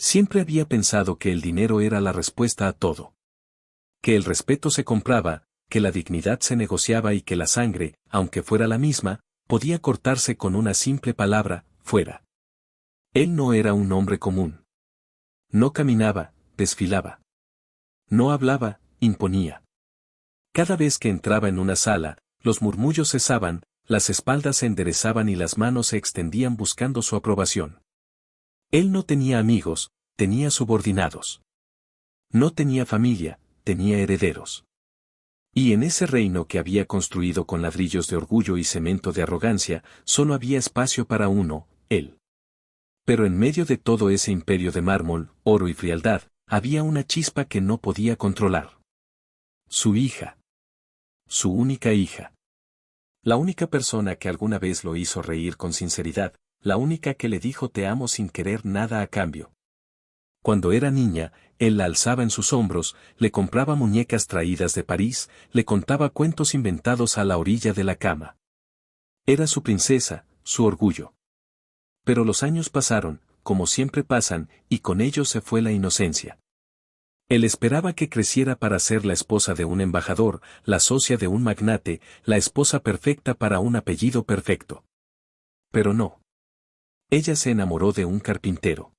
Siempre había pensado que el dinero era la respuesta a todo. Que el respeto se compraba, que la dignidad se negociaba y que la sangre, aunque fuera la misma, podía cortarse con una simple palabra, fuera. Él no era un hombre común. No caminaba, desfilaba. No hablaba, imponía. Cada vez que entraba en una sala, los murmullos cesaban, las espaldas se enderezaban y las manos se extendían buscando su aprobación. Él no tenía amigos, tenía subordinados. No tenía familia, tenía herederos. Y en ese reino que había construido con ladrillos de orgullo y cemento de arrogancia, solo había espacio para uno, él. Pero en medio de todo ese imperio de mármol, oro y frialdad, había una chispa que no podía controlar. Su hija. Su única hija. La única persona que alguna vez lo hizo reír con sinceridad, la única que le dijo te amo sin querer nada a cambio. Cuando era niña, él la alzaba en sus hombros, le compraba muñecas traídas de París, le contaba cuentos inventados a la orilla de la cama. Era su princesa, su orgullo. Pero los años pasaron, como siempre pasan, y con ellos se fue la inocencia. Él esperaba que creciera para ser la esposa de un embajador, la socia de un magnate, la esposa perfecta para un apellido perfecto. Pero no. Ella se enamoró de un carpintero.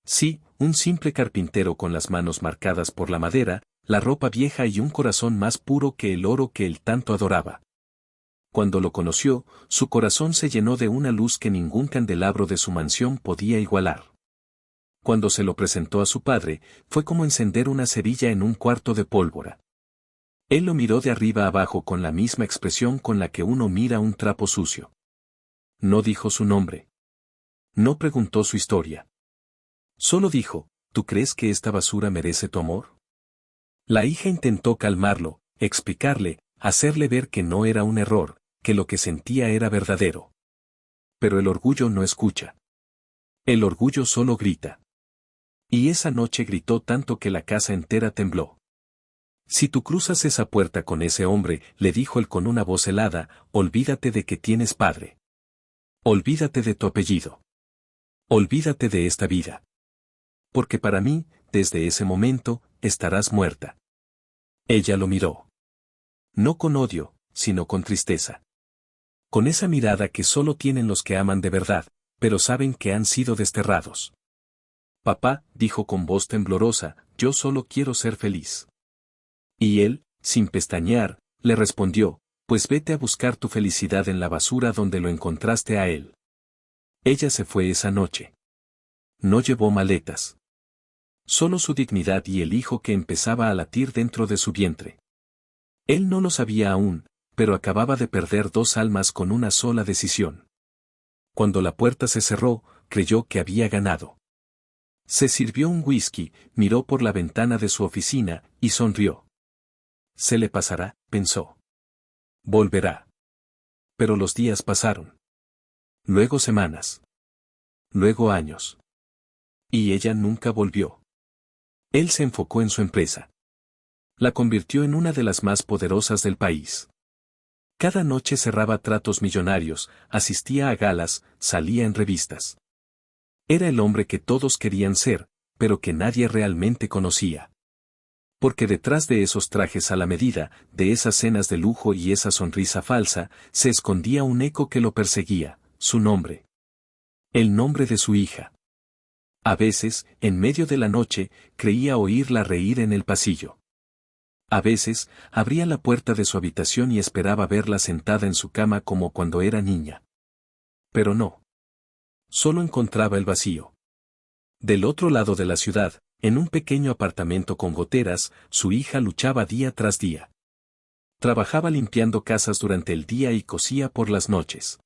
Sí, un simple carpintero con las manos marcadas por la madera, la ropa vieja y un corazón más puro que el oro que él tanto adoraba. Cuando lo conoció, su corazón se llenó de una luz que ningún candelabro de su mansión podía igualar. Cuando se lo presentó a su padre, fue como encender una cerilla en un cuarto de pólvora. Él lo miró de arriba abajo con la misma expresión con la que uno mira un trapo sucio. No dijo su nombre. No preguntó su historia. Solo dijo, ¿tú crees que esta basura merece tu amor? La hija intentó calmarlo, explicarle, hacerle ver que no era un error, que lo que sentía era verdadero. Pero el orgullo no escucha. El orgullo solo grita. Y esa noche gritó tanto que la casa entera tembló. Si tú cruzas esa puerta con ese hombre, le dijo él con una voz helada, olvídate de que tienes padre. Olvídate de tu apellido. Olvídate de esta vida. Porque para mí, desde ese momento, estarás muerta. Ella lo miró. No con odio, sino con tristeza. Con esa mirada que solo tienen los que aman de verdad, pero saben que han sido desterrados. Papá, dijo con voz temblorosa, yo solo quiero ser feliz. Y él, sin pestañear, le respondió, pues vete a buscar tu felicidad en la basura donde lo encontraste a él. Ella se fue esa noche. No llevó maletas. Solo su dignidad y el hijo que empezaba a latir dentro de su vientre. Él no lo sabía aún, pero acababa de perder dos almas con una sola decisión. Cuando la puerta se cerró, creyó que había ganado. Se sirvió un whisky, miró por la ventana de su oficina, y sonrió. Se le pasará, pensó. Volverá. Pero los días pasaron. Luego semanas. Luego años. Y ella nunca volvió. Él se enfocó en su empresa. La convirtió en una de las más poderosas del país. Cada noche cerraba tratos millonarios, asistía a galas, salía en revistas. Era el hombre que todos querían ser, pero que nadie realmente conocía. Porque detrás de esos trajes a la medida, de esas cenas de lujo y esa sonrisa falsa, se escondía un eco que lo perseguía, su nombre. El nombre de su hija. A veces, en medio de la noche, creía oírla reír en el pasillo. A veces, abría la puerta de su habitación y esperaba verla sentada en su cama como cuando era niña. Pero no. Solo encontraba el vacío. Del otro lado de la ciudad, en un pequeño apartamento con goteras, su hija luchaba día tras día. Trabajaba limpiando casas durante el día y cosía por las noches.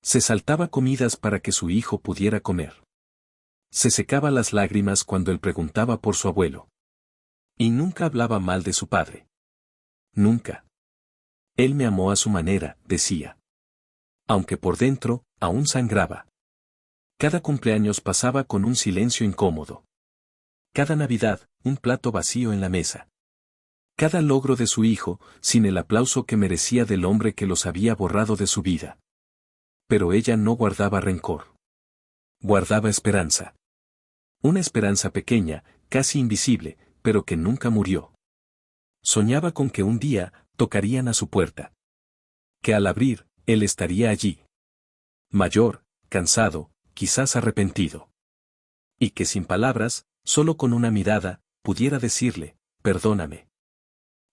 Se saltaba comidas para que su hijo pudiera comer. Se secaba las lágrimas cuando él preguntaba por su abuelo. Y nunca hablaba mal de su padre. Nunca. Él me amó a su manera, decía. Aunque por dentro, aún sangraba. Cada cumpleaños pasaba con un silencio incómodo. Cada Navidad, un plato vacío en la mesa. Cada logro de su hijo, sin el aplauso que merecía del hombre que los había borrado de su vida. Pero ella no guardaba rencor. Guardaba esperanza. Una esperanza pequeña, casi invisible, pero que nunca murió. Soñaba con que un día tocarían a su puerta. Que al abrir, él estaría allí. Mayor, cansado, quizás arrepentido. Y que sin palabras, solo con una mirada, pudiera decirle, perdóname.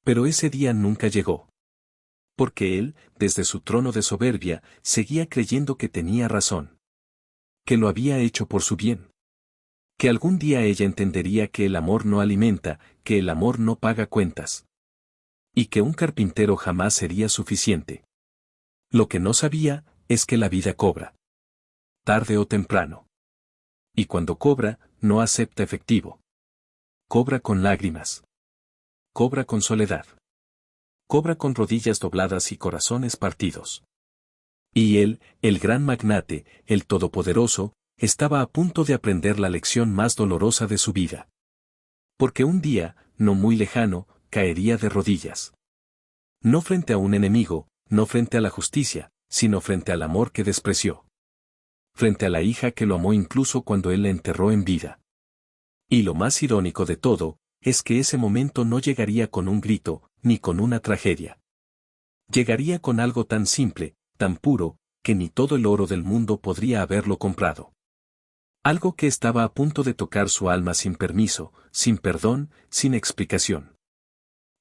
Pero ese día nunca llegó. Porque él, desde su trono de soberbia, seguía creyendo que tenía razón. Que lo había hecho por su bien. Que algún día ella entendería que el amor no alimenta, que el amor no paga cuentas. Y que un carpintero jamás sería suficiente. Lo que no sabía, es que la vida cobra. Tarde o temprano. Y cuando cobra, no acepta efectivo. Cobra con lágrimas. Cobra con soledad. Cobra con rodillas dobladas y corazones partidos. Y él, el gran magnate, el todopoderoso, estaba a punto de aprender la lección más dolorosa de su vida. Porque un día, no muy lejano, caería de rodillas. No frente a un enemigo, no frente a la justicia, sino frente al amor que despreció. Frente a la hija que lo amó incluso cuando él la enterró en vida. Y lo más irónico de todo, es que ese momento no llegaría con un grito, ni con una tragedia. Llegaría con algo tan simple, tan puro, que ni todo el oro del mundo podría haberlo comprado. Algo que estaba a punto de tocar su alma sin permiso, sin perdón, sin explicación.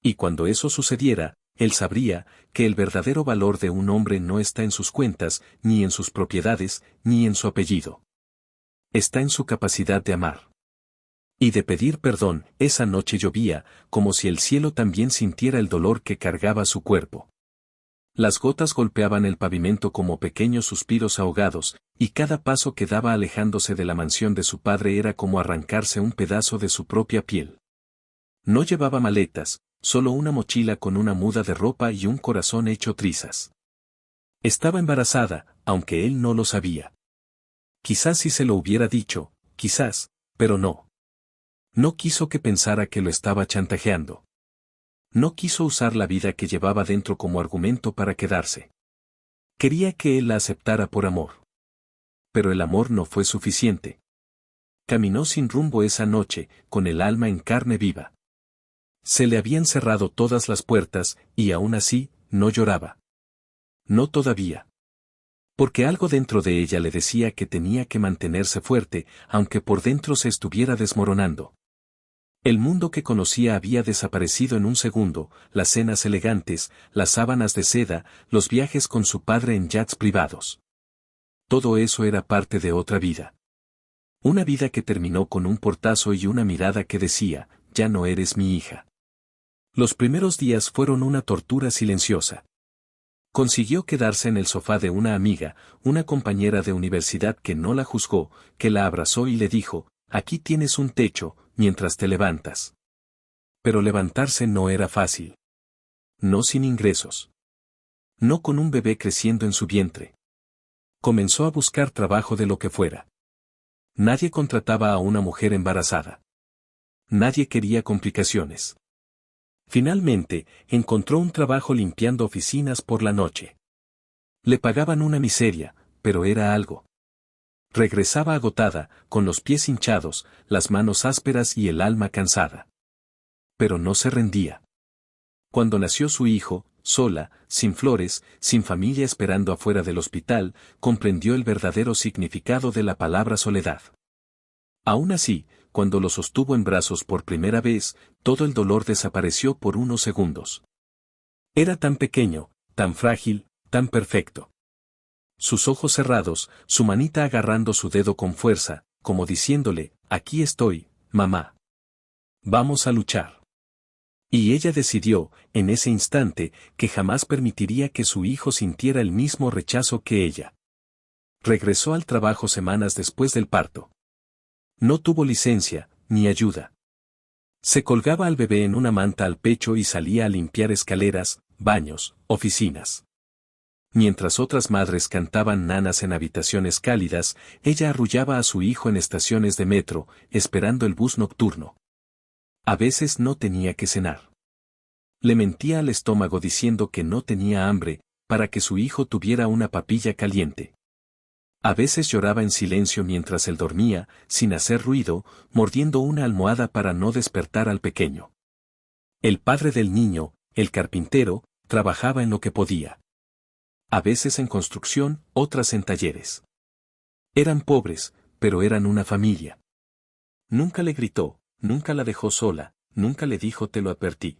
Y cuando eso sucediera, él sabría que el verdadero valor de un hombre no está en sus cuentas, ni en sus propiedades, ni en su apellido. Está en su capacidad de amar. Y de pedir perdón. Esa noche llovía, como si el cielo también sintiera el dolor que cargaba su cuerpo. Las gotas golpeaban el pavimento como pequeños suspiros ahogados, y cada paso que daba alejándose de la mansión de su padre era como arrancarse un pedazo de su propia piel. No llevaba maletas, solo una mochila con una muda de ropa y un corazón hecho trizas. Estaba embarazada, aunque él no lo sabía. Quizás si se lo hubiera dicho, quizás, pero no. No quiso que pensara que lo estaba chantajeando. No quiso usar la vida que llevaba dentro como argumento para quedarse. Quería que él la aceptara por amor. Pero el amor no fue suficiente. Caminó sin rumbo esa noche, con el alma en carne viva. Se le habían cerrado todas las puertas, y aún así, no lloraba. No todavía. Porque algo dentro de ella le decía que tenía que mantenerse fuerte, aunque por dentro se estuviera desmoronando. El mundo que conocía había desaparecido en un segundo, las cenas elegantes, las sábanas de seda, los viajes con su padre en yachts privados. Todo eso era parte de otra vida. Una vida que terminó con un portazo y una mirada que decía, ya no eres mi hija. Los primeros días fueron una tortura silenciosa. Consiguió quedarse en el sofá de una amiga, una compañera de universidad que no la juzgó, que la abrazó y le dijo, aquí tienes un techo, mientras te levantas. Pero levantarse no era fácil. No sin ingresos. No con un bebé creciendo en su vientre. Comenzó a buscar trabajo de lo que fuera. Nadie contrataba a una mujer embarazada. Nadie quería complicaciones. Finalmente, encontró un trabajo limpiando oficinas por la noche. Le pagaban una miseria, pero era algo. Regresaba agotada, con los pies hinchados, las manos ásperas y el alma cansada. Pero no se rendía. Cuando nació su hijo, sola, sin flores, sin familia esperando afuera del hospital, comprendió el verdadero significado de la palabra soledad. Aún así, cuando lo sostuvo en brazos por primera vez, todo el dolor desapareció por unos segundos. Era tan pequeño, tan frágil, tan perfecto. Sus ojos cerrados, su manita agarrando su dedo con fuerza, como diciéndole, aquí estoy, mamá. Vamos a luchar. Y ella decidió, en ese instante, que jamás permitiría que su hijo sintiera el mismo rechazo que ella. Regresó al trabajo semanas después del parto. No tuvo licencia, ni ayuda. Se colgaba al bebé en una manta al pecho y salía a limpiar escaleras, baños, oficinas. Mientras otras madres cantaban nanas en habitaciones cálidas, ella arrullaba a su hijo en estaciones de metro, esperando el bus nocturno. A veces no tenía que cenar. Le mentía al estómago diciendo que no tenía hambre, para que su hijo tuviera una papilla caliente. A veces lloraba en silencio mientras él dormía, sin hacer ruido, mordiendo una almohada para no despertar al pequeño. El padre del niño, el carpintero, trabajaba en lo que podía. A veces en construcción, otras en talleres. Eran pobres, pero eran una familia. Nunca le gritó, nunca la dejó sola, nunca le dijo te lo advertí.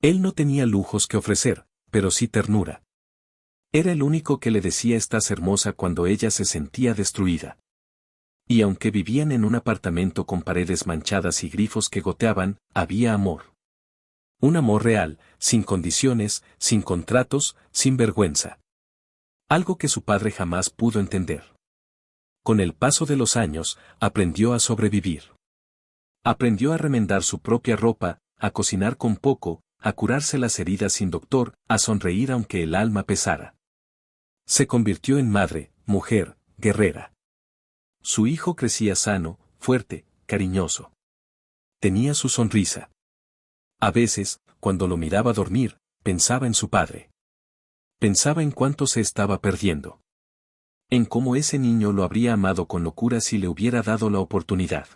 Él no tenía lujos que ofrecer, pero sí ternura. Era el único que le decía estás hermosa cuando ella se sentía destruida. Y aunque vivían en un apartamento con paredes manchadas y grifos que goteaban, había amor. Un amor real, sin condiciones, sin contratos, sin vergüenza. Algo que su padre jamás pudo entender. Con el paso de los años, aprendió a sobrevivir. Aprendió a remendar su propia ropa, a cocinar con poco, a curarse las heridas sin doctor, a sonreír aunque el alma pesara. Se convirtió en madre, mujer, guerrera. Su hijo crecía sano, fuerte, cariñoso. Tenía su sonrisa. A veces, cuando lo miraba dormir, pensaba en su padre. Pensaba en cuánto se estaba perdiendo. En cómo ese niño lo habría amado con locura si le hubiera dado la oportunidad.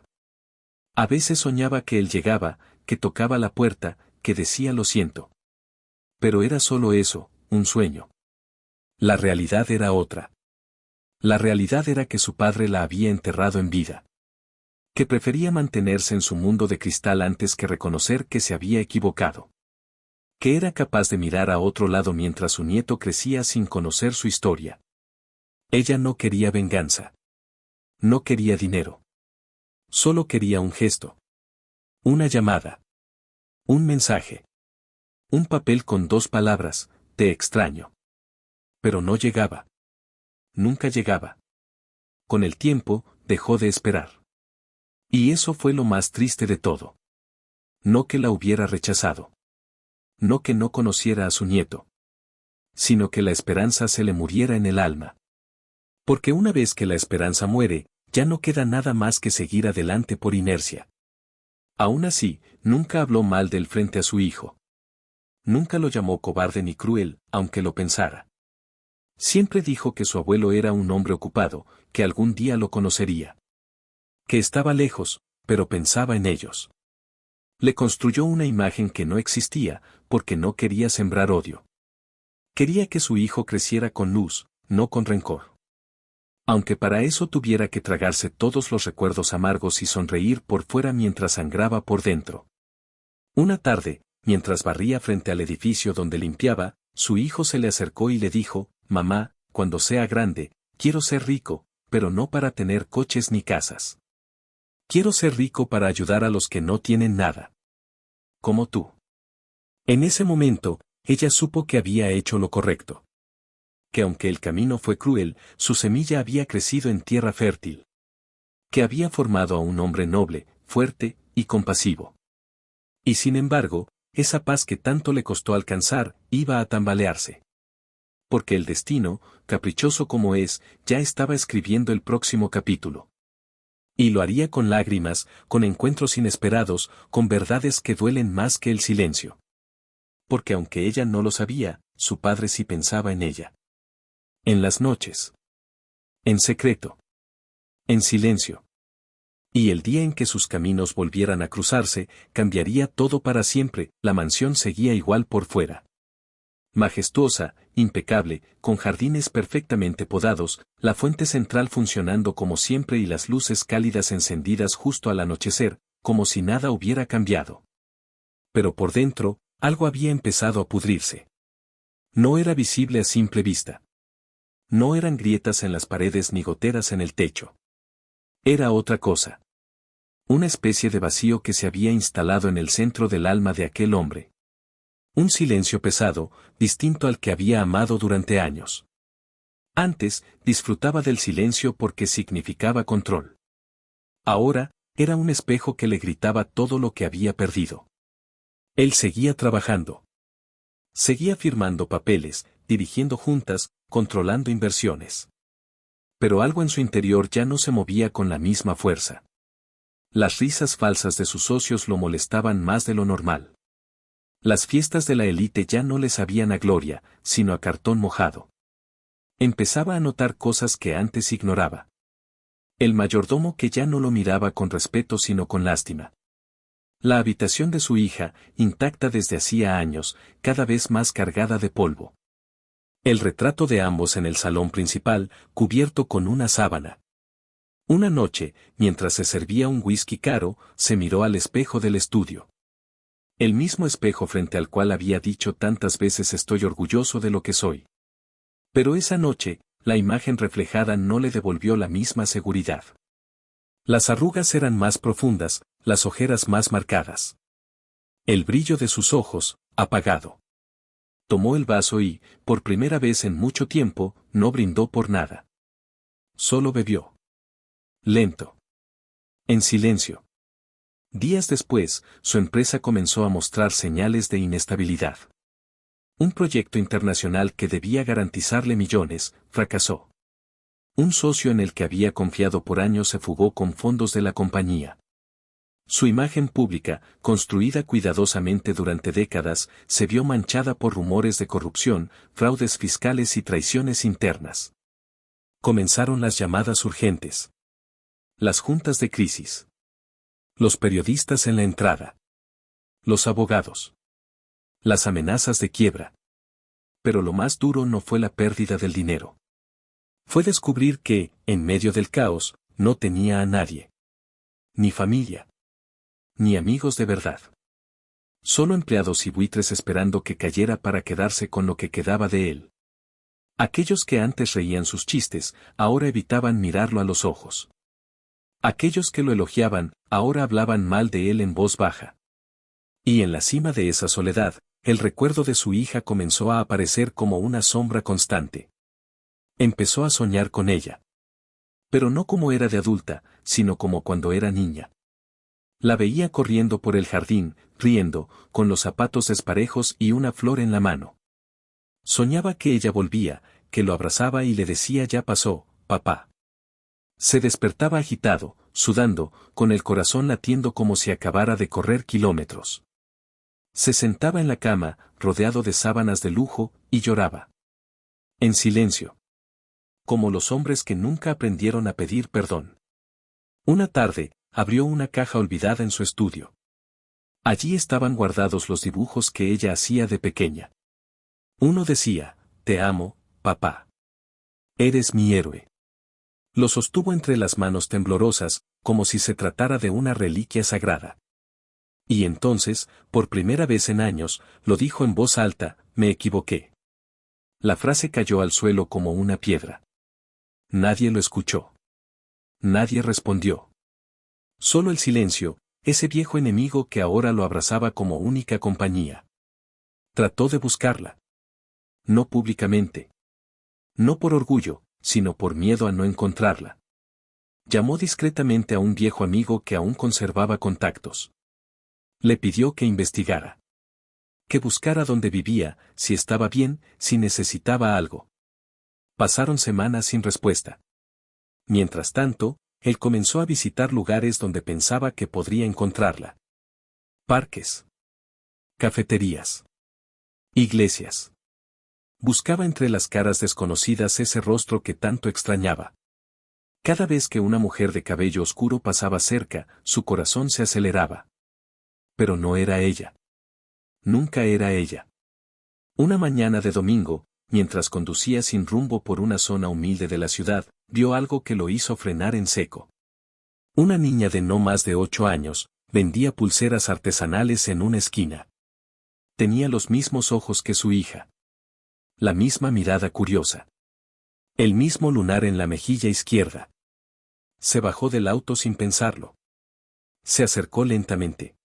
A veces soñaba que él llegaba, que tocaba la puerta, que decía lo siento. Pero era solo eso, un sueño. La realidad era otra. La realidad era que su padre la había enterrado en vida. Que prefería mantenerse en su mundo de cristal antes que reconocer que se había equivocado. Que era capaz de mirar a otro lado mientras su nieto crecía sin conocer su historia. Ella no quería venganza. No quería dinero. Solo quería un gesto. Una llamada. Un mensaje. Un papel con 2 palabras, te extraño. Pero no llegaba. Nunca llegaba. Con el tiempo, dejó de esperar. Y eso fue lo más triste de todo. No que la hubiera rechazado. No que no conociera a su nieto. Sino que la esperanza se le muriera en el alma. Porque una vez que la esperanza muere, ya no queda nada más que seguir adelante por inercia. Aún así, nunca habló mal del frente a su hijo. Nunca lo llamó cobarde ni cruel, aunque lo pensara. Siempre dijo que su abuelo era un hombre ocupado, que algún día lo conocería. Que estaba lejos, pero pensaba en ellos. Le construyó una imagen que no existía, porque no quería sembrar odio. Quería que su hijo creciera con luz, no con rencor. Aunque para eso tuviera que tragarse todos los recuerdos amargos y sonreír por fuera mientras sangraba por dentro. Una tarde, mientras barría frente al edificio donde limpiaba, su hijo se le acercó y le dijo, mamá, cuando sea grande, quiero ser rico, pero no para tener coches ni casas. Quiero ser rico para ayudar a los que no tienen nada. Como tú. En ese momento, ella supo que había hecho lo correcto. Que aunque el camino fue cruel, su semilla había crecido en tierra fértil. Que había formado a un hombre noble, fuerte y compasivo. Y sin embargo, esa paz que tanto le costó alcanzar, iba a tambalearse. Porque el destino, caprichoso como es, ya estaba escribiendo el próximo capítulo. Y lo haría con lágrimas, con encuentros inesperados, con verdades que duelen más que el silencio. Porque aunque ella no lo sabía, su padre sí pensaba en ella. En las noches. En secreto. En silencio. Y el día en que sus caminos volvieran a cruzarse, cambiaría todo para siempre, la mansión seguía igual por fuera. Majestuosa, impecable, con jardines perfectamente podados, la fuente central funcionando como siempre y las luces cálidas encendidas justo al anochecer, como si nada hubiera cambiado. Pero por dentro, algo había empezado a pudrirse. No era visible a simple vista. No eran grietas en las paredes ni goteras en el techo. Era otra cosa. Una especie de vacío que se había instalado en el centro del alma de aquel hombre. Un silencio pesado, distinto al que había amado durante años. Antes, disfrutaba del silencio porque significaba control. Ahora, era un espejo que le gritaba todo lo que había perdido. Él seguía trabajando. Seguía firmando papeles, dirigiendo juntas, controlando inversiones. Pero algo en su interior ya no se movía con la misma fuerza. Las risas falsas de sus socios lo molestaban más de lo normal. Las fiestas de la élite ya no le sabían a gloria, sino a cartón mojado. Empezaba a notar cosas que antes ignoraba. El mayordomo que ya no lo miraba con respeto sino con lástima. La habitación de su hija, intacta desde hacía años, cada vez más cargada de polvo. El retrato de ambos en el salón principal, cubierto con una sábana. Una noche, mientras se servía un whisky caro, se miró al espejo del estudio. El mismo espejo frente al cual había dicho tantas veces estoy orgulloso de lo que soy. Pero esa noche, la imagen reflejada no le devolvió la misma seguridad. Las arrugas eran más profundas, las ojeras más marcadas. El brillo de sus ojos, apagado. Tomó el vaso y, por primera vez en mucho tiempo, no brindó por nada. Solo bebió. Lento. En silencio. Días después, su empresa comenzó a mostrar señales de inestabilidad. Un proyecto internacional que debía garantizarle millones, fracasó. Un socio en el que había confiado por años se fugó con fondos de la compañía. Su imagen pública, construida cuidadosamente durante décadas, se vio manchada por rumores de corrupción, fraudes fiscales y traiciones internas. Comenzaron las llamadas urgentes. Las juntas de crisis. Los periodistas en la entrada. Los abogados. Las amenazas de quiebra. Pero lo más duro no fue la pérdida del dinero. Fue descubrir que, en medio del caos, no tenía a nadie. Ni familia. Ni amigos de verdad. Solo empleados y buitres esperando que cayera para quedarse con lo que quedaba de él. Aquellos que antes reían sus chistes, ahora evitaban mirarlo a los ojos. Aquellos que lo elogiaban, ahora hablaban mal de él en voz baja. Y en la cima de esa soledad, el recuerdo de su hija comenzó a aparecer como una sombra constante. Empezó a soñar con ella. Pero no como era de adulta, sino como cuando era niña. La veía corriendo por el jardín, riendo, con los zapatos desparejos y una flor en la mano. Soñaba que ella volvía, que lo abrazaba y le decía ya pasó, papá. Se despertaba agitado, sudando, con el corazón latiendo como si acabara de correr kilómetros. Se sentaba en la cama, rodeado de sábanas de lujo, y lloraba. En silencio. Como los hombres que nunca aprendieron a pedir perdón. Una tarde, abrió una caja olvidada en su estudio. Allí estaban guardados los dibujos que ella hacía de pequeña. Uno decía, te amo, papá. Eres mi héroe. Lo sostuvo entre las manos temblorosas, como si se tratara de una reliquia sagrada. Y entonces, por primera vez en años, lo dijo en voz alta, me equivoqué. La frase cayó al suelo como una piedra. Nadie lo escuchó. Nadie respondió. Solo el silencio, ese viejo enemigo que ahora lo abrazaba como única compañía. Trató de buscarla. No públicamente. No por orgullo, sino por miedo a no encontrarla. Llamó discretamente a un viejo amigo que aún conservaba contactos. Le pidió que investigara. Que buscara dónde vivía, si estaba bien, si necesitaba algo. Pasaron semanas sin respuesta. Mientras tanto, él comenzó a visitar lugares donde pensaba que podría encontrarla. Parques. Cafeterías. Iglesias. Buscaba entre las caras desconocidas ese rostro que tanto extrañaba. Cada vez que una mujer de cabello oscuro pasaba cerca, su corazón se aceleraba. Pero no era ella. Nunca era ella. Una mañana de domingo, mientras conducía sin rumbo por una zona humilde de la ciudad, vio algo que lo hizo frenar en seco. Una niña de no más de 8 años, vendía pulseras artesanales en una esquina. Tenía los mismos ojos que su hija. La misma mirada curiosa. El mismo lunar en la mejilla izquierda. Se bajó del auto sin pensarlo. Se acercó lentamente.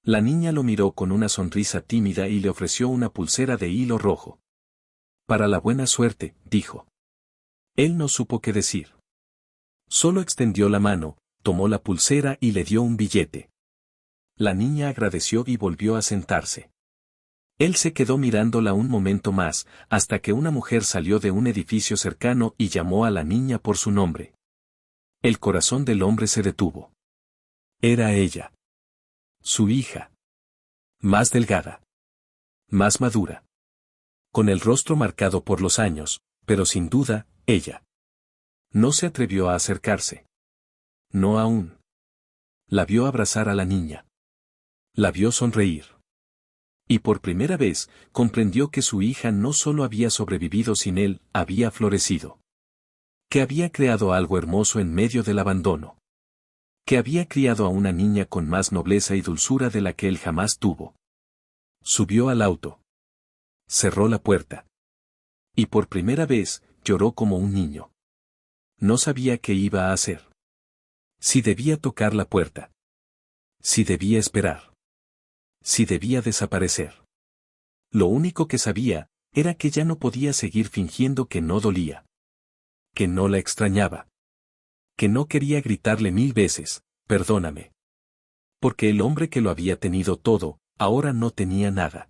La niña lo miró con una sonrisa tímida y le ofreció una pulsera de hilo rojo. Para la buena suerte, dijo. Él no supo qué decir. Solo extendió la mano, tomó la pulsera y le dio un billete. La niña agradeció y volvió a sentarse. Él se quedó mirándola un momento más, hasta que una mujer salió de un edificio cercano y llamó a la niña por su nombre. El corazón del hombre se detuvo. Era ella. Su hija. Más delgada. Más madura. Con el rostro marcado por los años, pero sin duda, ella no se atrevió a acercarse. No aún. La vio abrazar a la niña. La vio sonreír. Y por primera vez, comprendió que su hija no solo había sobrevivido sin él, había florecido. Que había creado algo hermoso en medio del abandono. Que había criado a una niña con más nobleza y dulzura de la que él jamás tuvo. Subió al auto. Cerró la puerta. Y por primera vez, lloró como un niño. No sabía qué iba a hacer. Si debía tocar la puerta. Si debía esperar. Si debía desaparecer. Lo único que sabía, era que ya no podía seguir fingiendo que no dolía. Que no la extrañaba. Que no quería gritarle 1000 veces, perdóname. Porque el hombre que lo había tenido todo, ahora no tenía nada.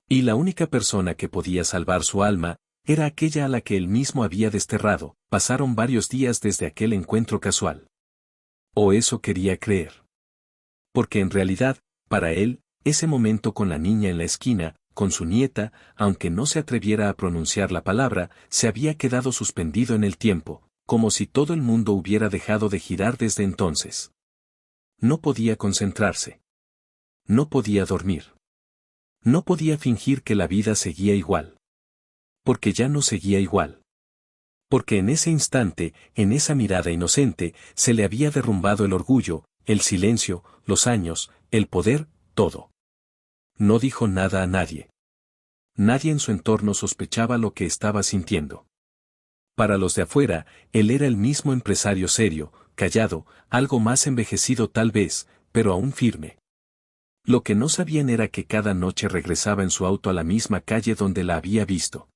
Y la única persona que podía salvar su alma, era aquella a la que él mismo había desterrado. Pasaron varios días desde aquel encuentro casual. O eso quería creer. Porque en realidad, para él, ese momento con la niña en la esquina, con su nieta, aunque no se atreviera a pronunciar la palabra, se había quedado suspendido en el tiempo, como si todo el mundo hubiera dejado de girar desde entonces. No podía concentrarse. No podía dormir. No podía fingir que la vida seguía igual. Porque ya no seguía igual. Porque en ese instante, en esa mirada inocente, se le había derrumbado el orgullo, el silencio, los años, el poder, todo. No dijo nada a nadie. Nadie en su entorno sospechaba lo que estaba sintiendo. Para los de afuera, él era el mismo empresario serio, callado, algo más envejecido tal vez, pero aún firme. Lo que no sabían era que cada noche regresaba en su auto a la misma calle donde la había visto.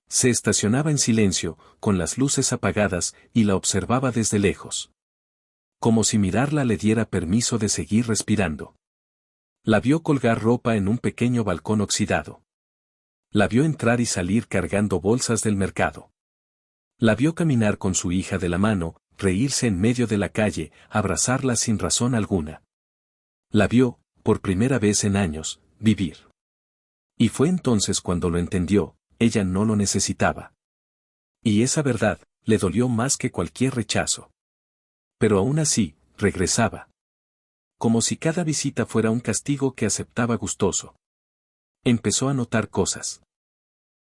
Se estacionaba en silencio, con las luces apagadas, y la observaba desde lejos. Como si mirarla le diera permiso de seguir respirando. La vio colgar ropa en un pequeño balcón oxidado. La vio entrar y salir cargando bolsas del mercado. La vio caminar con su hija de la mano, reírse en medio de la calle, abrazarla sin razón alguna. La vio, por primera vez en años, vivir. Y fue entonces cuando lo entendió, ella no lo necesitaba. Y esa verdad, le dolió más que cualquier rechazo. Pero aún así, regresaba. Como si cada visita fuera un castigo que aceptaba gustoso. Empezó a notar cosas.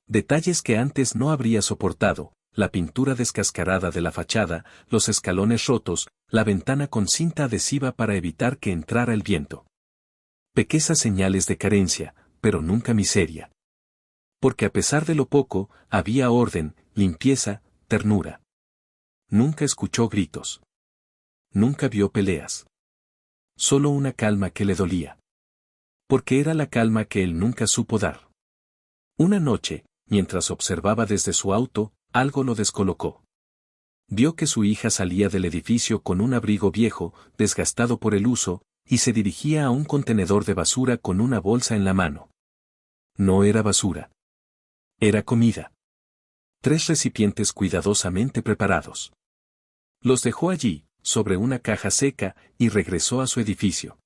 Detalles que antes no habría soportado, la pintura descascarada de la fachada, los escalones rotos, la ventana con cinta adhesiva para evitar que entrara el viento. Pequeñas señales de carencia, pero nunca miseria. Porque a pesar de lo poco, había orden, limpieza, ternura. Nunca escuchó gritos. Nunca vio peleas. Solo una calma que le dolía. Porque era la calma que él nunca supo dar. Una noche, mientras observaba desde su auto, algo lo descolocó. Vio que su hija salía del edificio con un abrigo viejo, desgastado por el uso, y se dirigía a un contenedor de basura con una bolsa en la mano. No era basura. Era comida. 3 recipientes cuidadosamente preparados. Los dejó allí, sobre una caja seca, y regresó a su edificio.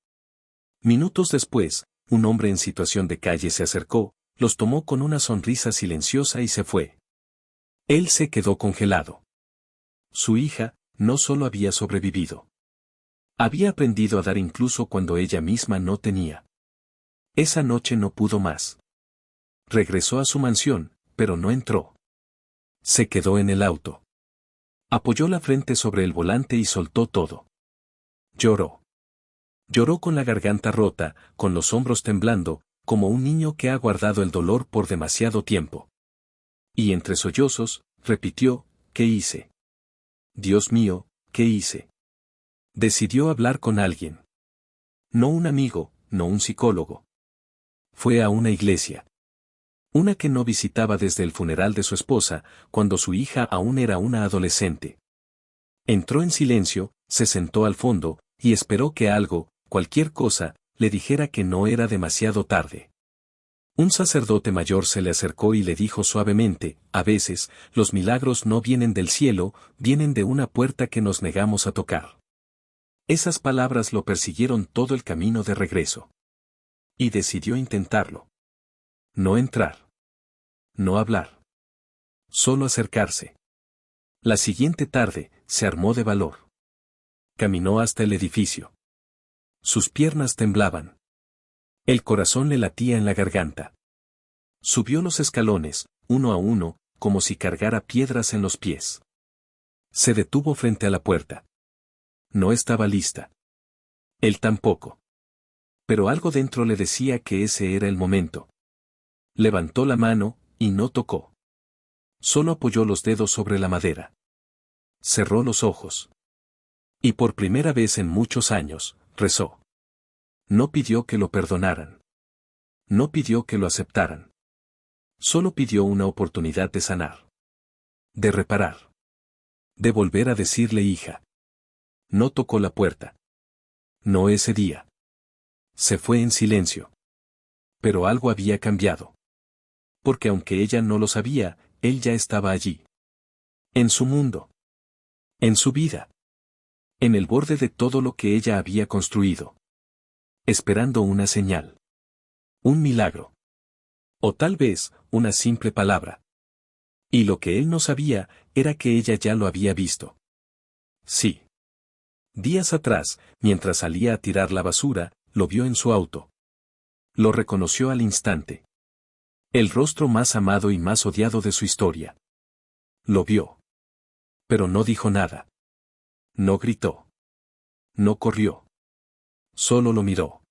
Minutos después, un hombre en situación de calle se acercó, los tomó con una sonrisa silenciosa y se fue. Él se quedó congelado. Su hija, no solo había sobrevivido. Había aprendido a dar incluso cuando ella misma no tenía. Esa noche no pudo más. Regresó a su mansión, pero no entró. Se quedó en el auto. Apoyó la frente sobre el volante y soltó todo. Lloró. Lloró con la garganta rota, con los hombros temblando, como un niño que ha guardado el dolor por demasiado tiempo. Y entre sollozos, repitió, ¿qué hice? Dios mío, ¿qué hice? Decidió hablar con alguien. No un amigo, no un psicólogo. Fue a una iglesia. Una que no visitaba desde el funeral de su esposa, cuando su hija aún era una adolescente. Entró en silencio, se sentó al fondo, y esperó que algo, cualquier cosa, le dijera que no era demasiado tarde. Un sacerdote mayor se le acercó y le dijo suavemente, a veces, los milagros no vienen del cielo, vienen de una puerta que nos negamos a tocar. Esas palabras lo persiguieron todo el camino de regreso. Y decidió intentarlo. No entrar. No hablar. Solo acercarse. La siguiente tarde, se armó de valor. Caminó hasta el edificio. Sus piernas temblaban. El corazón le latía en la garganta. Subió los escalones, uno a uno, como si cargara piedras en los pies. Se detuvo frente a la puerta. No estaba lista. Él tampoco. Pero algo dentro le decía que ese era el momento. Levantó la mano, y no tocó. Solo apoyó los dedos sobre la madera. Cerró los ojos. Y por primera vez en muchos años, rezó. No pidió que lo perdonaran. No pidió que lo aceptaran. Solo pidió una oportunidad de sanar. De reparar. De volver a decirle hija. No tocó la puerta. No ese día. Se fue en silencio. Pero algo había cambiado. Porque aunque ella no lo sabía, él ya estaba allí. En su mundo. En su vida. En el borde de todo lo que ella había construido. Esperando una señal. Un milagro. O tal vez, una simple palabra. Y lo que él no sabía, era que ella ya lo había visto. Sí. Días atrás, mientras salía a tirar la basura, lo vio en su auto. Lo reconoció al instante. El rostro más amado y más odiado de su historia. Lo vio. Pero no dijo nada. No gritó. No corrió. Solo lo miró.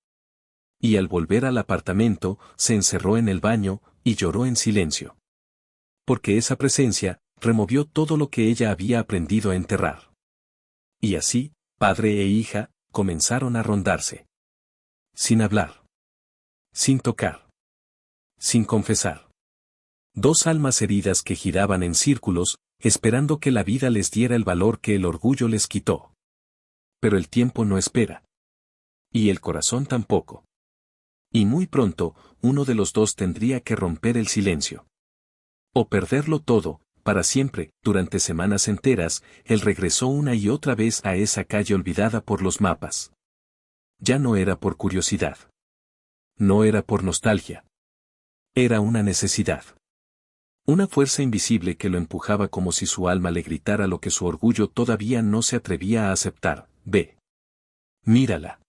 Y al volver al apartamento, se encerró en el baño, y lloró en silencio. Porque esa presencia, removió todo lo que ella había aprendido a enterrar. Y así, padre e hija, comenzaron a rondarse. Sin hablar. Sin tocar. Sin confesar. Dos almas heridas que giraban en círculos, esperando que la vida les diera el valor que el orgullo les quitó. Pero el tiempo no espera. Y el corazón tampoco. Y muy pronto, uno de los dos tendría que romper el silencio. O perderlo todo, para siempre. Durante semanas enteras, él regresó una y otra vez a esa calle olvidada por los mapas. Ya no era por curiosidad. No era por nostalgia. Era una necesidad. Una fuerza invisible que lo empujaba como si su alma le gritara lo que su orgullo todavía no se atrevía a aceptar. Ve. Mírala.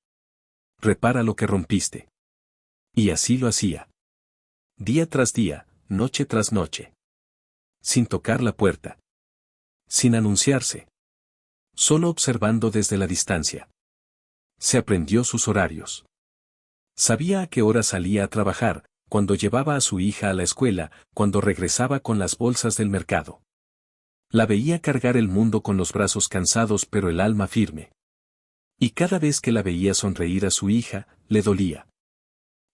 Repara lo que rompiste. Y así lo hacía. Día tras día, noche tras noche. Sin tocar la puerta. Sin anunciarse. Solo observando desde la distancia. Se aprendió sus horarios. Sabía a qué hora salía a trabajar, cuando llevaba a su hija a la escuela, cuando regresaba con las bolsas del mercado. La veía cargar el mundo con los brazos cansados pero el alma firme. Y cada vez que la veía sonreír a su hija, le dolía.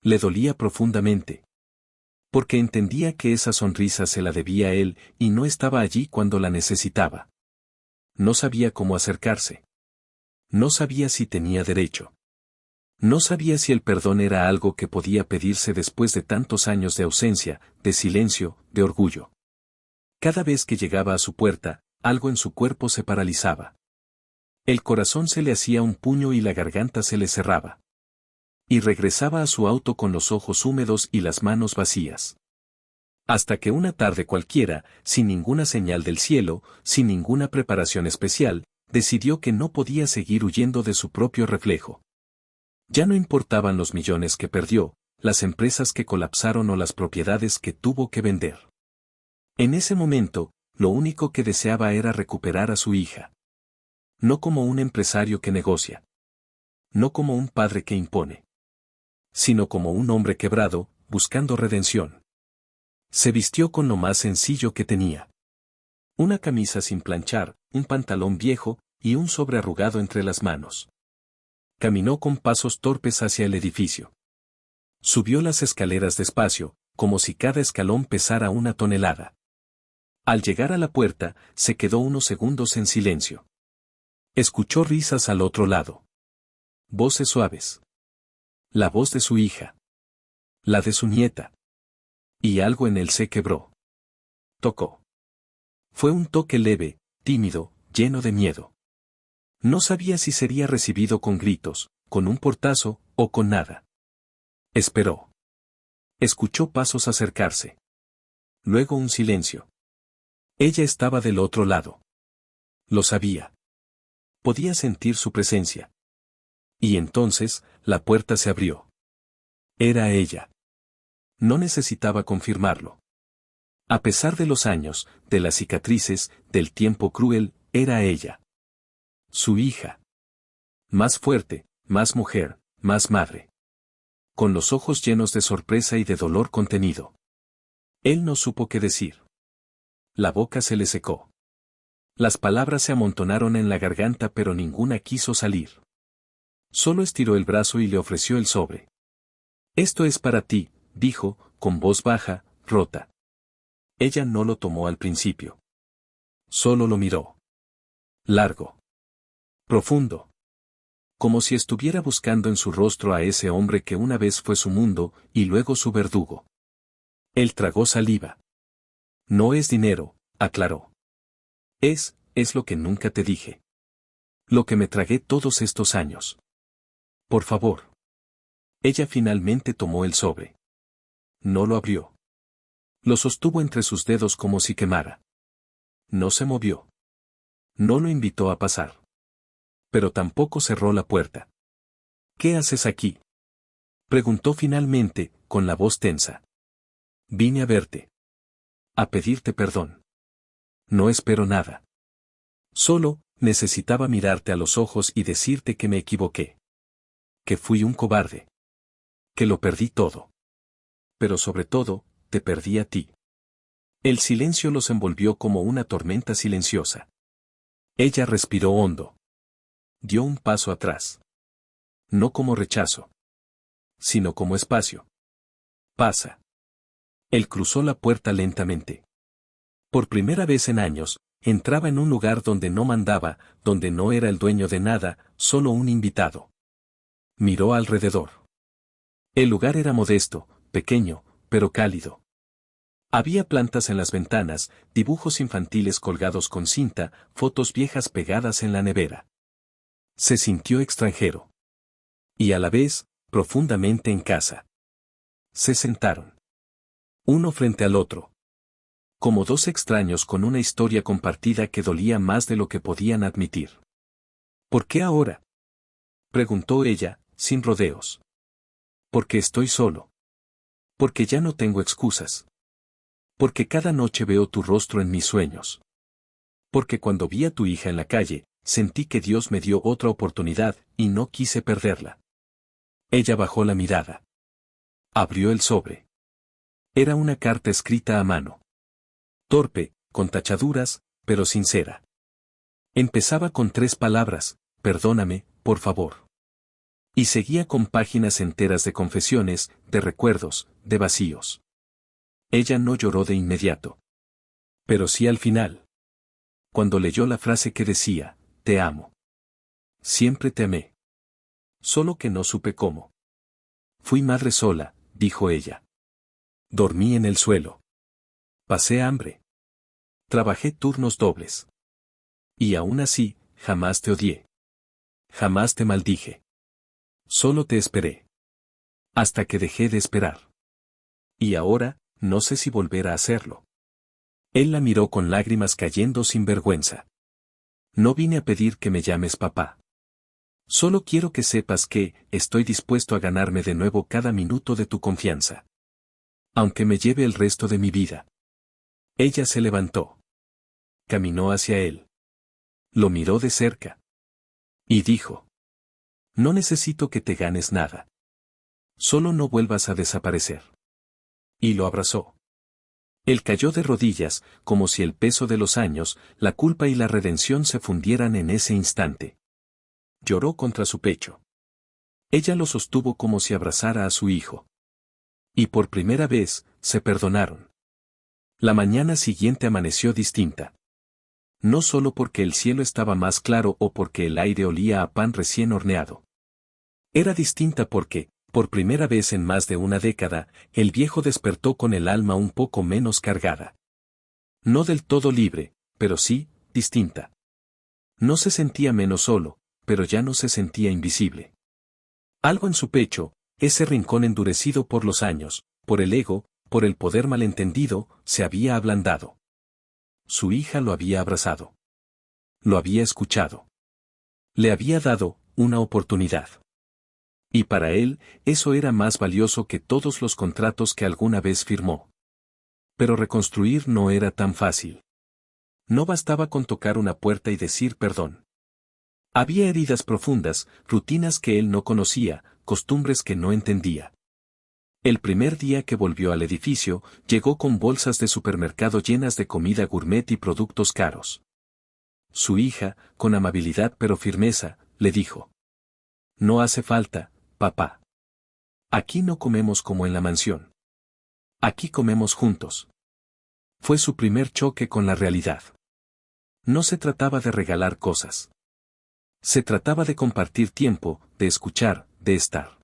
Le dolía profundamente. Porque entendía que esa sonrisa se la debía a él y no estaba allí cuando la necesitaba. No sabía cómo acercarse. No sabía si tenía derecho. No sabía si el perdón era algo que podía pedirse después de tantos años de ausencia, de silencio, de orgullo. Cada vez que llegaba a su puerta, algo en su cuerpo se paralizaba. El corazón se le hacía un puño y la garganta se le cerraba. Y regresaba a su auto con los ojos húmedos y las manos vacías. Hasta que una tarde cualquiera, sin ninguna señal del cielo, sin ninguna preparación especial, decidió que no podía seguir huyendo de su propio reflejo. Ya no importaban los millones que perdió, las empresas que colapsaron o las propiedades que tuvo que vender. En ese momento, lo único que deseaba era recuperar a su hija. No como un empresario que negocia. No como un padre que impone. Sino como un hombre quebrado, buscando redención. Se vistió con lo más sencillo que tenía. Una camisa sin planchar, un pantalón viejo, y un sobre arrugado entre las manos. Caminó con pasos torpes hacia el edificio. Subió las escaleras despacio, como si cada escalón pesara 1 tonelada. Al llegar a la puerta, se quedó unos segundos en silencio. Escuchó risas al otro lado. Voces suaves. La voz de su hija. La de su nieta. Y algo en él se quebró. Tocó. Fue un toque leve, tímido, lleno de miedo. No sabía si sería recibido con gritos, con un portazo, o con nada. Esperó. Escuchó pasos acercarse. Luego un silencio. Ella estaba del otro lado. Lo sabía. Podía sentir su presencia. Y entonces, la puerta se abrió. Era ella. No necesitaba confirmarlo. A pesar de los años, de las cicatrices, del tiempo cruel, era ella. Su hija. Más fuerte, más mujer, más madre. Con los ojos llenos de sorpresa y de dolor contenido. Él no supo qué decir. La boca se le secó. Las palabras se amontonaron en la garganta pero ninguna quiso salir. Solo estiró el brazo y le ofreció el sobre. Esto es para ti, dijo, con voz baja, rota. Ella no lo tomó al principio. Solo lo miró. Largo. Profundo. Como si estuviera buscando en su rostro a ese hombre que una vez fue su mundo, y luego su verdugo. Él tragó saliva. No es dinero, aclaró. Es lo que nunca te dije. Lo que me tragué todos estos años. Por favor. Ella finalmente tomó el sobre. No lo abrió. Lo sostuvo entre sus dedos como si quemara. No se movió. No lo invitó a pasar. Pero tampoco cerró la puerta. ¿Qué haces aquí? Preguntó finalmente, con la voz tensa. Vine a verte. A pedirte perdón. No espero nada. Solo, necesitaba mirarte a los ojos y decirte que me equivoqué. Que fui un cobarde. Que lo perdí todo. Pero sobre todo, te perdí a ti. El silencio los envolvió como una tormenta silenciosa. Ella respiró hondo. Dio un paso atrás. No como rechazo. Sino como espacio. Pasa. Él cruzó la puerta lentamente. Por primera vez en años, entraba en un lugar donde no mandaba, donde no era el dueño de nada, solo un invitado. Miró alrededor. El lugar era modesto, pequeño, pero cálido. Había plantas en las ventanas, dibujos infantiles colgados con cinta, fotos viejas pegadas en la nevera. Se sintió extranjero. Y a la vez, profundamente en casa. Se sentaron. Uno frente al otro. Como dos extraños con una historia compartida que dolía más de lo que podían admitir. ¿Por qué ahora? Preguntó ella, sin rodeos. Porque estoy solo. Porque ya no tengo excusas. Porque cada noche veo tu rostro en mis sueños. Porque cuando vi a tu hija en la calle, sentí que Dios me dio otra oportunidad, y no quise perderla. Ella bajó la mirada. Abrió el sobre. Era una carta escrita a mano. Torpe, con tachaduras, pero sincera. Empezaba con 3 palabras, perdóname, por favor. Y seguía con páginas enteras de confesiones, de recuerdos, de vacíos. Ella no lloró de inmediato. Pero sí al final. Cuando leyó la frase que decía, te amo. Siempre te amé. Solo que no supe cómo. Fui madre sola, dijo ella. Dormí en el suelo. Pasé hambre. Trabajé turnos dobles. Y aún así, jamás te odié. Jamás te maldije. Solo te esperé. Hasta que dejé de esperar. Y ahora, no sé si volver a hacerlo. Él la miró con lágrimas cayendo sin vergüenza. No vine a pedir que me llames papá. Solo quiero que sepas que, estoy dispuesto a ganarme de nuevo cada minuto de tu confianza. Aunque me lleve el resto de mi vida. Ella se levantó. Caminó hacia él. Lo miró de cerca. Y dijo. No necesito que te ganes nada. Solo no vuelvas a desaparecer. Y lo abrazó. Él cayó de rodillas, como si el peso de los años, la culpa y la redención se fundieran en ese instante. Lloró contra su pecho. Ella lo sostuvo como si abrazara a su hijo. Y por primera vez, se perdonaron. La mañana siguiente amaneció distinta. No solo porque el cielo estaba más claro o porque el aire olía a pan recién horneado. Era distinta porque, por primera vez en más de una década, el viejo despertó con el alma un poco menos cargada. No del todo libre, pero sí, distinta. No se sentía menos solo, pero ya no se sentía invisible. Algo en su pecho, ese rincón endurecido por los años, por el ego, por el poder malentendido, se había ablandado. su hija lo había abrazado. Lo había escuchado. Le había dado una oportunidad. Y para él, eso era más valioso que todos los contratos que alguna vez firmó. Pero reconstruir no era tan fácil. No bastaba con tocar una puerta y decir perdón. Había heridas profundas, rutinas que él no conocía, costumbres que no entendía. El primer día que volvió al edificio, llegó con bolsas de supermercado llenas de comida gourmet y productos caros. Su hija, con amabilidad pero firmeza, le dijo: «No hace falta, papá. Aquí no comemos como en la mansión. Aquí comemos juntos». Fue su primer choque con la realidad. No se trataba de regalar cosas. Se trataba de compartir tiempo, de escuchar, de estar.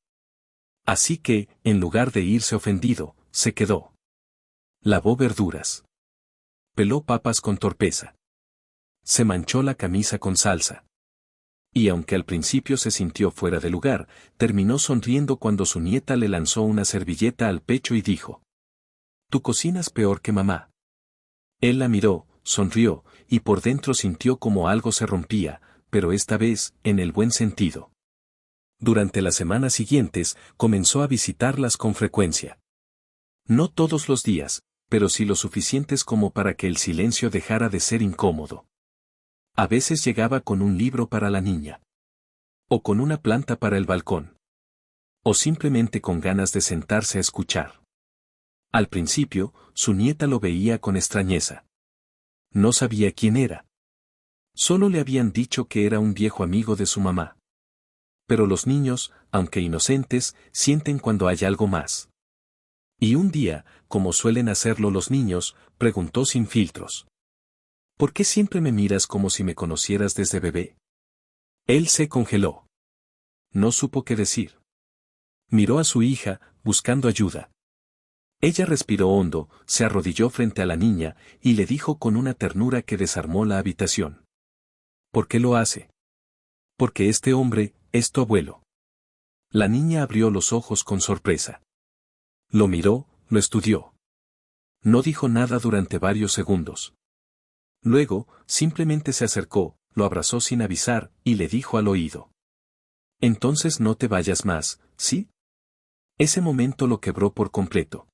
Así que, en lugar de irse ofendido, se quedó. Lavó verduras. Peló papas con torpeza. Se manchó la camisa con salsa. Y aunque al principio se sintió fuera de lugar, terminó sonriendo cuando su nieta le lanzó una servilleta al pecho y dijo: «Tú cocinas peor que mamá». Él la miró, sonrió, y por dentro sintió como algo se rompía, pero esta vez, en el buen sentido. Durante las semanas siguientes, comenzó a visitarlas con frecuencia. No todos los días, pero sí lo suficientes como para que el silencio dejara de ser incómodo. A veces llegaba con un libro para la niña. O con una planta para el balcón. O simplemente con ganas de sentarse a escuchar. Al principio, su nieta lo veía con extrañeza. No sabía quién era. Solo le habían dicho que era un viejo amigo de su mamá. Pero los niños, aunque inocentes, sienten cuando hay algo más. Y un día, como suelen hacerlo los niños, preguntó sin filtros: «¿Por qué siempre me miras como si me conocieras desde bebé?». Él se congeló. No supo qué decir. Miró a su hija, buscando ayuda. Ella respiró hondo, se arrodilló frente a la niña, y le dijo con una ternura que desarmó la habitación: «¿Por qué lo hace?». «Porque este hombre es tu abuelo». La niña abrió los ojos con sorpresa. Lo miró, lo estudió. No dijo nada durante varios segundos. Luego, simplemente se acercó, lo abrazó sin avisar, y le dijo al oído: «Entonces no te vayas más, ¿sí?». Ese momento lo quebró por completo.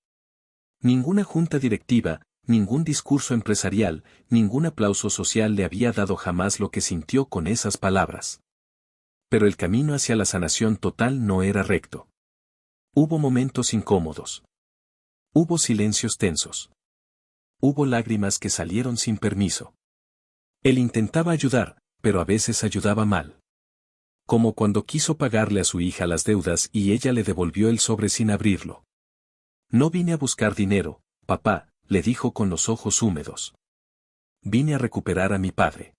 Ninguna junta directiva, ningún discurso empresarial, ningún aplauso social le había dado jamás lo que sintió con esas palabras. Pero el camino hacia la sanación total no era recto. Hubo momentos incómodos. Hubo silencios tensos. Hubo lágrimas que salieron sin permiso. Él intentaba ayudar, pero a veces ayudaba mal. Como cuando quiso pagarle a su hija las deudas y ella le devolvió el sobre sin abrirlo. «No vine a buscar dinero, papá», le dijo con los ojos húmedos. «Vine a recuperar a mi padre».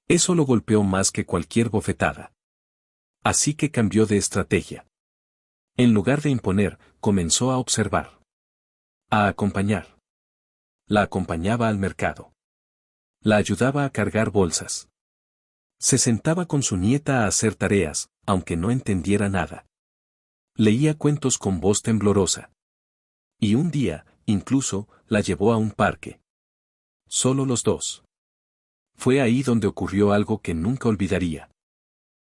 Eso lo golpeó más que cualquier bofetada. Así que cambió de estrategia. En lugar de imponer, comenzó a observar. A acompañar. La acompañaba al mercado. La ayudaba a cargar bolsas. Se sentaba con su nieta a hacer tareas, aunque no entendiera nada. Leía cuentos con voz temblorosa. Y un día, incluso, la llevó a un parque. Solo los dos. Fue ahí donde ocurrió algo que nunca olvidaría.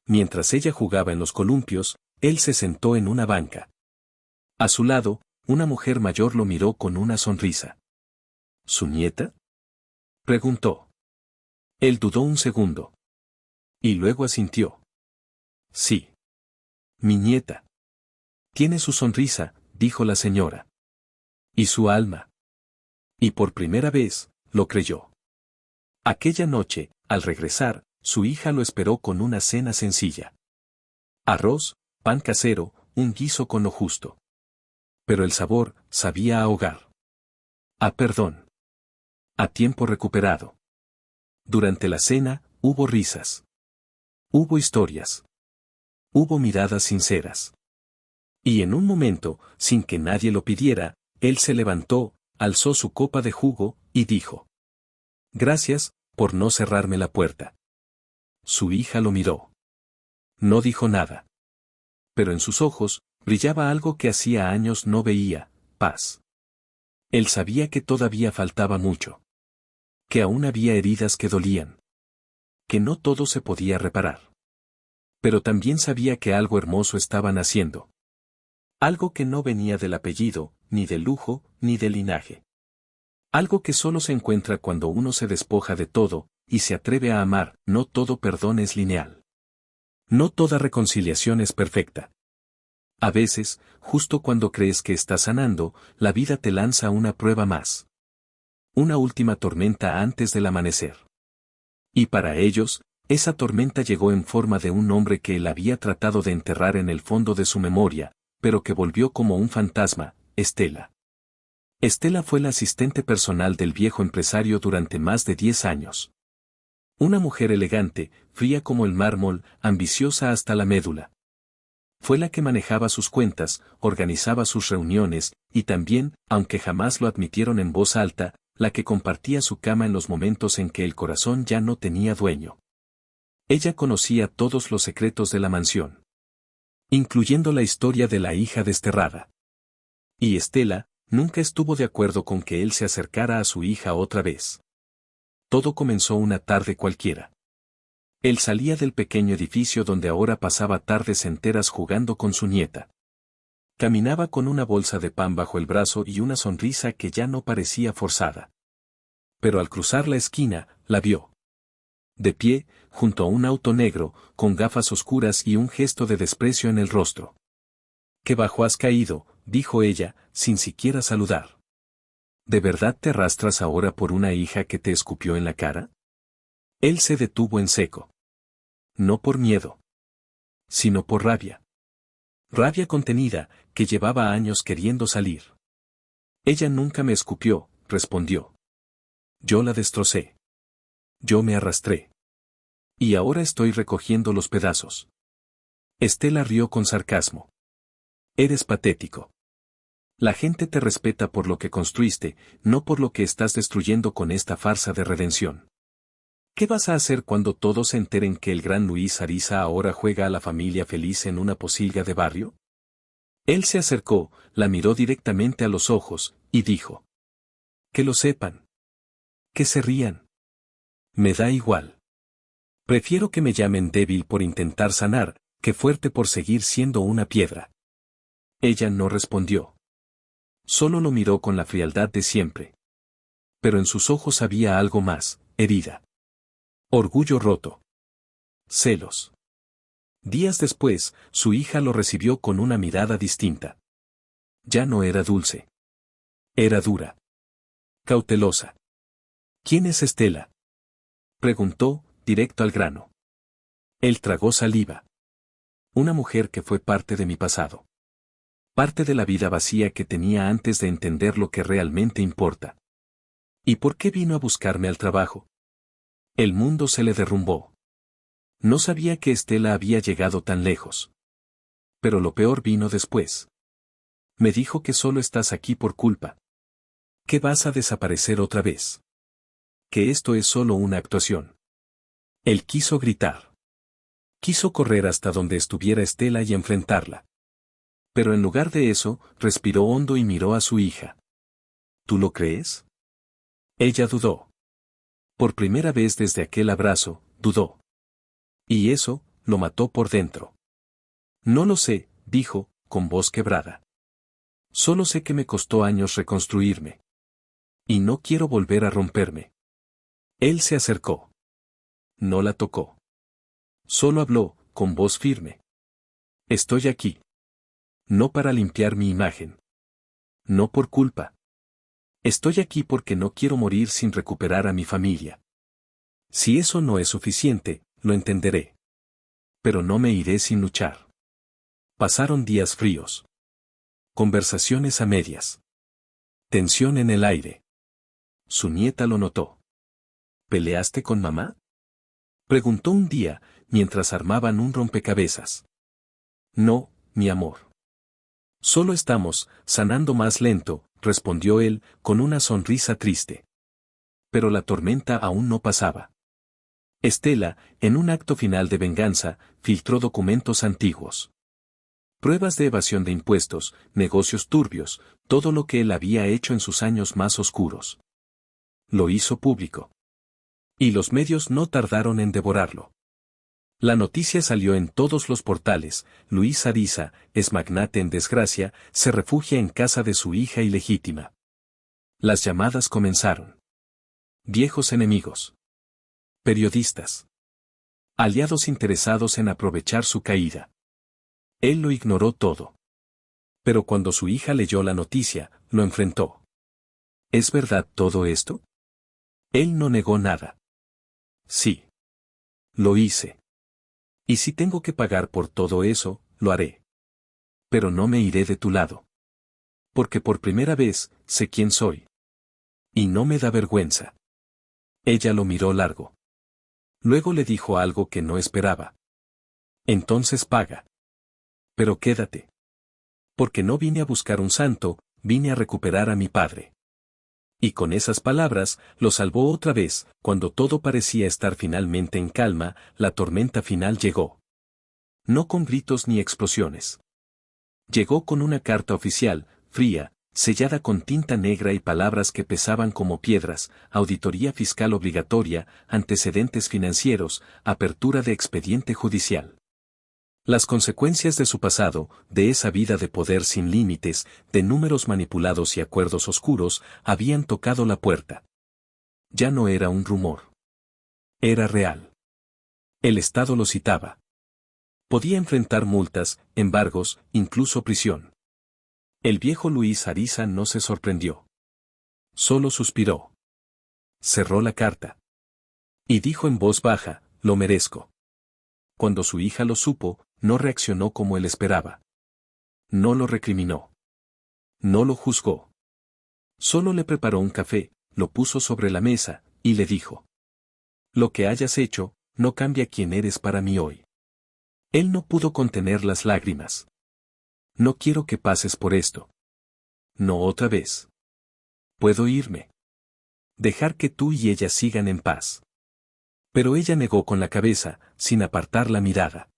Mientras ella jugaba en los columpios, él se sentó en una banca. A su lado, una mujer mayor lo miró con una sonrisa. «¿Su nieta?», preguntó. Él dudó un segundo. Y luego asintió. «Sí. Mi nieta. Tiene su sonrisa», dijo la señora. «Y su alma». Y por primera vez, lo creyó. Aquella noche, al regresar, su hija lo esperó con una cena sencilla. Arroz, pan casero, un guiso con lo justo. Pero el sabor sabía a hogar. A perdón. A tiempo recuperado. Durante la cena, hubo risas. Hubo historias. Hubo miradas sinceras. Y en un momento, sin que nadie lo pidiera, él se levantó, alzó su copa de jugo, y dijo: «Gracias, por no cerrarme la puerta». Su hija lo miró. No dijo nada. Pero en sus ojos, brillaba algo que hacía años no veía: paz. Él sabía que todavía faltaba mucho. Que aún había heridas que dolían. Que no todo se podía reparar. Pero también sabía que algo hermoso estaba naciendo. Algo que no venía del apellido, ni del lujo, ni del linaje. Algo que solo se encuentra cuando uno se despoja de todo, y se atreve a amar. No todo perdón es lineal. No toda reconciliación es perfecta. A veces, justo cuando crees que estás sanando, la vida te lanza una prueba más. Una última tormenta antes del amanecer. Y para ellos, esa tormenta llegó en forma de un hombre que él había tratado de enterrar en el fondo de su memoria, pero que volvió como un fantasma, Estela. Estela fue la asistente personal del viejo empresario durante más de 10 años. Una mujer elegante, fría como el mármol, ambiciosa hasta la médula. Fue la que manejaba sus cuentas, organizaba sus reuniones, y también, aunque jamás lo admitieron en voz alta, la que compartía su cama en los momentos en que el corazón ya no tenía dueño. Ella conocía todos los secretos de la mansión, incluyendo la historia de la hija desterrada. Y Estela nunca estuvo de acuerdo con que él se acercara a su hija otra vez. Todo comenzó una tarde cualquiera. Él salía del pequeño edificio donde ahora pasaba tardes enteras jugando con su nieta. Caminaba con una bolsa de pan bajo el brazo y una sonrisa que ya no parecía forzada. Pero al cruzar la esquina, la vio. De pie, junto a un auto negro, con gafas oscuras y un gesto de desprecio en el rostro. «¿Qué bajo has caído?», dijo ella, sin siquiera saludar. «¿De verdad te arrastras ahora por una hija que te escupió en la cara?». Él se detuvo en seco. No por miedo, sino por rabia. Rabia contenida, que llevaba años queriendo salir. «Ella nunca me escupió», respondió. «Yo la destrocé. Yo me arrastré. Y ahora estoy recogiendo los pedazos». Estela rió con sarcasmo. «Eres patético. La gente te respeta por lo que construiste, no por lo que estás destruyendo con esta farsa de redención. ¿Qué vas a hacer cuando todos se enteren que el gran Luis Ariza ahora juega a la familia feliz en una posilga de barrio?». Él se acercó, la miró directamente a los ojos, y dijo. «Que lo sepan. Que se rían. Me da igual. Prefiero que me llamen débil por intentar sanar, que fuerte por seguir siendo una piedra». Ella no respondió. Solo lo miró con la frialdad de siempre. Pero en sus ojos había algo más, herida. Orgullo roto. Celos. Días después, su hija lo recibió con una mirada distinta. Ya no era dulce. Era dura. Cautelosa. «¿Quién es Estela?», preguntó, directo al grano. Él tragó saliva. «Una mujer que fue parte de mi pasado. Parte de la vida vacía que tenía antes de entender lo que realmente importa». «¿Y por qué vino a buscarme al trabajo?». El mundo se le derrumbó. No sabía que Estela había llegado tan lejos. Pero lo peor vino después. «Me dijo que solo estás aquí por culpa. Que vas a desaparecer otra vez. Que esto es solo una actuación». Él quiso gritar. Quiso correr hasta donde estuviera Estela y enfrentarla. Pero en lugar de eso, respiró hondo y miró a su hija. «¿Tú lo crees?». Ella dudó. Por primera vez desde aquel abrazo, dudó. Y eso, lo mató por dentro. «No lo sé», dijo, con voz quebrada. «Solo sé que me costó años reconstruirme. Y no quiero volver a romperme». Él se acercó. No la tocó. Solo habló, con voz firme. «Estoy aquí. No para limpiar mi imagen. No por culpa. Estoy aquí porque no quiero morir sin recuperar a mi familia. Si eso no es suficiente, lo entenderé. Pero no me iré sin luchar». Pasaron días fríos. Conversaciones a medias. Tensión en el aire. Su nieta lo notó. «¿Peleaste con mamá?», preguntó un día, mientras armaban un rompecabezas. «No, mi amor. Solo estamos sanando más lento», respondió él, con una sonrisa triste. Pero la tormenta aún no pasaba. Estela, en un acto final de venganza, filtró documentos antiguos. Pruebas de evasión de impuestos, negocios turbios, todo lo que él había hecho en sus años más oscuros. Lo hizo público. Y los medios no tardaron en devorarlo. La noticia salió en todos los portales: Luis Ariza, es magnate en desgracia, se refugia en casa de su hija ilegítima. Las llamadas comenzaron. Viejos enemigos. Periodistas. Aliados interesados en aprovechar su caída. Él lo ignoró todo. Pero cuando su hija leyó la noticia, lo enfrentó. ¿Es verdad todo esto? Él no negó nada. Sí. Lo hice. Y si tengo que pagar por todo eso, lo haré. Pero no me iré de tu lado. Porque por primera vez, sé quién soy. Y no me da vergüenza. Ella lo miró largo. Luego le dijo algo que no esperaba. Entonces paga. Pero quédate. Porque no vine a buscar un santo, vine a recuperar a mi padre. Y con esas palabras, lo salvó otra vez. Cuando todo parecía estar finalmente en calma, la tormenta final llegó. No con gritos ni explosiones. Llegó con una carta oficial, fría, sellada con tinta negra y palabras que pesaban como piedras: auditoría fiscal obligatoria, antecedentes financieros, apertura de expediente judicial. Las consecuencias de su pasado, de esa vida de poder sin límites, de números manipulados y acuerdos oscuros, habían tocado la puerta. Ya no era un rumor. Era real. El Estado lo citaba. Podía enfrentar multas, embargos, incluso prisión. El viejo Luis Ariza no se sorprendió. Solo suspiró. Cerró la carta. Y dijo en voz baja: lo merezco. Cuando su hija lo supo, no reaccionó como él esperaba. No lo recriminó. No lo juzgó. Solo le preparó un café, lo puso sobre la mesa, y le dijo: lo que hayas hecho, no cambia quién eres para mí hoy. Él no pudo contener las lágrimas. No quiero que pases por esto. No otra vez. Puedo irme. Dejar que tú y ella sigan en paz. Pero ella negó con la cabeza, sin apartar la mirada.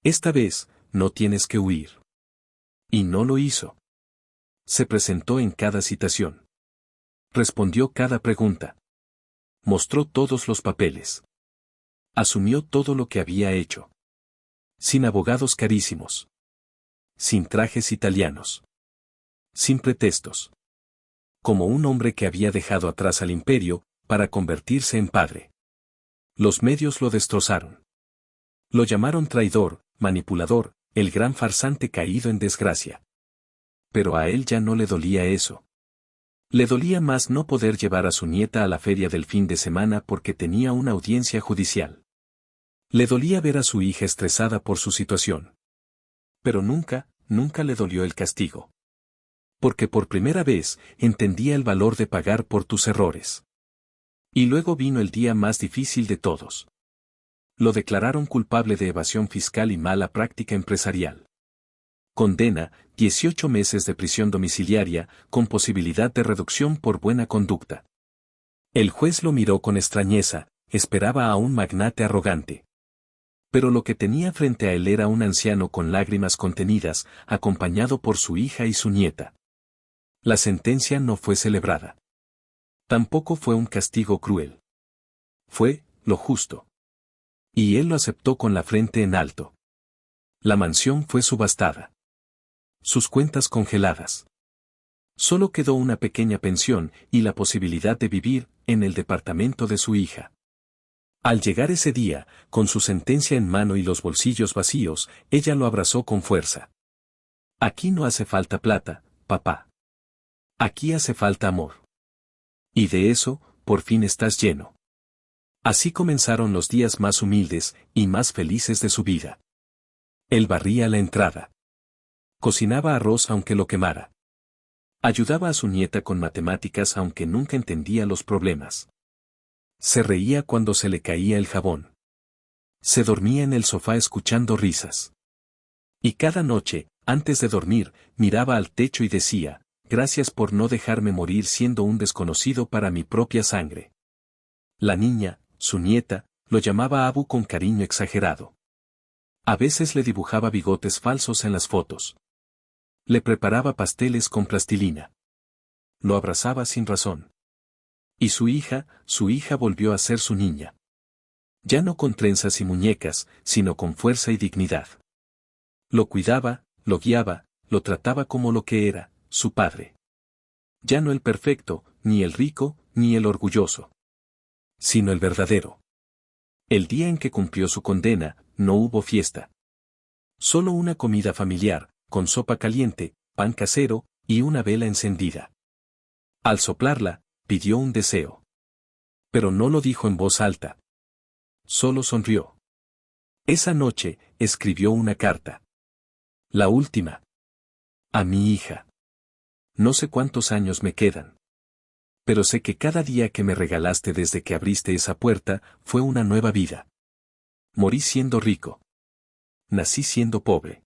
Esta vez, no tienes que huir. Y no lo hizo. Se presentó en cada citación. Respondió cada pregunta. Mostró todos los papeles. Asumió todo lo que había hecho. Sin abogados carísimos. Sin trajes italianos. Sin pretextos. Como un hombre que había dejado atrás al imperio, para convertirse en padre. Los medios lo destrozaron. Lo llamaron traidor, manipulador, el gran farsante caído en desgracia. Pero a él ya no le dolía eso. Le dolía más no poder llevar a su nieta a la feria del fin de semana porque tenía una audiencia judicial. Le dolía ver a su hija estresada por su situación. Pero nunca le dolió el castigo. Porque por primera vez entendía el valor de pagar por tus errores. Y luego vino el día más difícil de todos. Lo declararon culpable de evasión fiscal y mala práctica empresarial. Condena: 18 meses de prisión domiciliaria, con posibilidad de reducción por buena conducta. El juez lo miró con extrañeza, esperaba a un magnate arrogante. Pero lo que tenía frente a él era un anciano con lágrimas contenidas, acompañado por su hija y su nieta. La sentencia no fue celebrada. Tampoco fue un castigo cruel. Fue lo justo. Y él lo aceptó con la frente en alto. La mansión fue subastada. Sus cuentas congeladas. Solo quedó una pequeña pensión y la posibilidad de vivir en el departamento de su hija. Al llegar ese día, con su sentencia en mano y los bolsillos vacíos, ella lo abrazó con fuerza. Aquí no hace falta plata, papá. Aquí hace falta amor. Y de eso, por fin estás lleno. Así comenzaron los días más humildes y más felices de su vida. Él barría la entrada. Cocinaba arroz aunque lo quemara. Ayudaba a su nieta con matemáticas aunque nunca entendía los problemas. Se reía cuando se le caía el jabón. Se dormía en el sofá escuchando risas. Y cada noche, antes de dormir, miraba al techo y decía: gracias por no dejarme morir siendo un desconocido para mi propia sangre. La niña, su nieta, lo llamaba Abu con cariño exagerado. A veces le dibujaba bigotes falsos en las fotos. Le preparaba pasteles con plastilina. Lo abrazaba sin razón. Y su hija volvió a ser su niña. Ya no con trenzas y muñecas, sino con fuerza y dignidad. Lo cuidaba, lo guiaba, lo trataba como lo que era, su padre. Ya no el perfecto, ni el rico, ni el orgulloso. Sino el verdadero. El día en que cumplió su condena, no hubo fiesta. Solo una comida familiar, con sopa caliente, pan casero, y una vela encendida. Al soplarla, pidió un deseo. Pero no lo dijo en voz alta. Solo sonrió. Esa noche, escribió una carta. La última. A mi hija. No sé cuántos años me quedan. Pero sé que cada día que me regalaste desde que abriste esa puerta, fue una nueva vida. Morí siendo rico. Nací siendo pobre.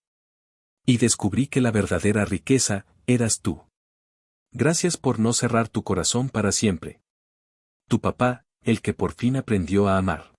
Y descubrí que la verdadera riqueza, eras tú. Gracias por no cerrar tu corazón para siempre. Tu papá, el que por fin aprendió a amar.